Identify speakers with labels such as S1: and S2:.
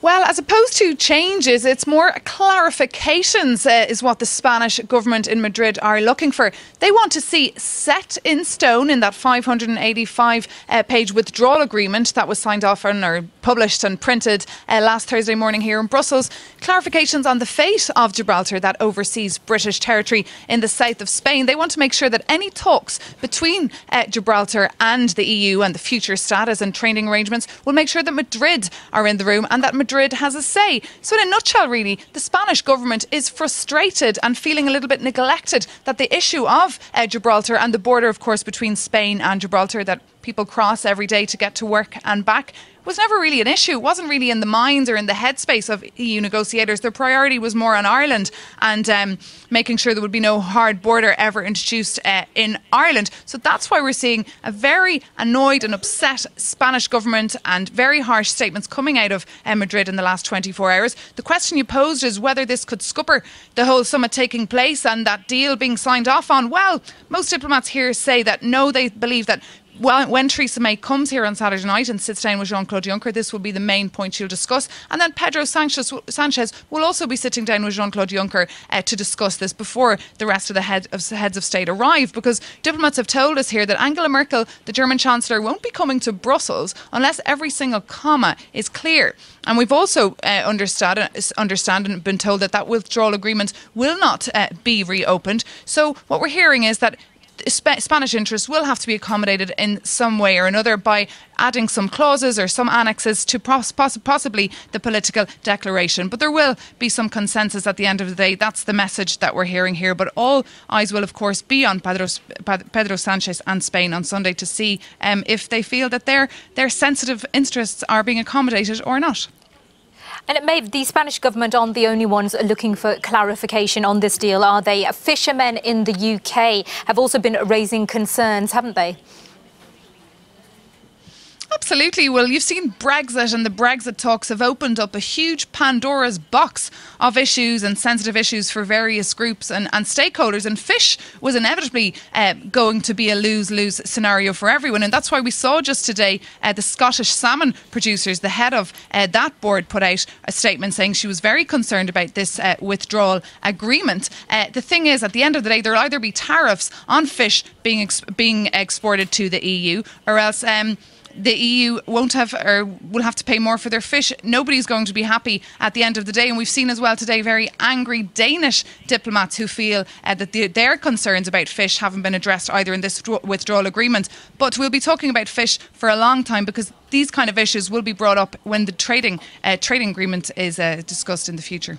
S1: Well, as opposed to changes, it's more clarifications is what the Spanish government in Madrid are looking for. They want to see set in stone in that 585-page withdrawal agreement that was signed off on or published and printed last Thursday morning here in Brussels. Clarifications on the fate of Gibraltar, that overseas British territory in the south of Spain. They want to make sure that any talks between Gibraltar and the EU and the future status and trading arrangements will make sure that Madrid are in the room and that Madrid has a say. So in a nutshell, really, the Spanish government is frustrated and feeling a little bit neglected that the issue of Gibraltar and the border, of course, between Spain and Gibraltar that people cross every day to get to work and back was never really an issue. It wasn't really in the minds or in the headspace of EU negotiators. Their priority was more on Ireland and making sure there would be no hard border ever introduced in Ireland. So that's why we're seeing a very annoyed and upset Spanish government and very harsh statements coming out of Madrid in the last 24 hours. The question you posed is whether this could scupper the whole summit taking place and that deal being signed off on. Well, most diplomats here say that no, they believe that when Theresa May comes here on Saturday night and sits down with Jean-Claude Juncker, this will be the main point she'll discuss. And then Pedro Sanchez will also be sitting down with Jean-Claude Juncker to discuss this before the rest of the heads of state arrive. Because diplomats have told us here that Angela Merkel, the German Chancellor, won't be coming to Brussels unless every single comma is clear. And we've also understand and been told that withdrawal agreement will not be reopened. So what we're hearing is that Spanish interests will have to be accommodated in some way or another by adding some clauses or some annexes to possibly the political declaration. But there will be some consensus at the end of the day. That's the message that we're hearing here. But all eyes will, of course, be on Pedro Sanchez and Spain on Sunday to see if they feel that their sensitive interests are being accommodated or not.
S2: And the Spanish government aren't the only ones looking for clarification on this deal, are they? Fishermen in the UK have also been raising concerns, haven't they?
S1: Absolutely. Well, you've seen Brexit, and the Brexit talks have opened up a huge Pandora's box of issues and sensitive issues for various groups and stakeholders. And fish was inevitably going to be a lose-lose scenario for everyone. And that's why we saw just today the Scottish salmon producers, the head of that board, put out a statement saying she was very concerned about this withdrawal agreement. The thing is, at the end of the day, there will either be tariffs on fish being exported to the EU, or else the EU won't have or will have to pay more for their fish. Nobody's going to be happy at the end of the day. And we've seen as well today very angry Danish diplomats who feel that their concerns about fish haven't been addressed either in this withdrawal agreement. But we'll be talking about fish for a long time because these kind of issues will be brought up when the trading agreement is discussed in the future.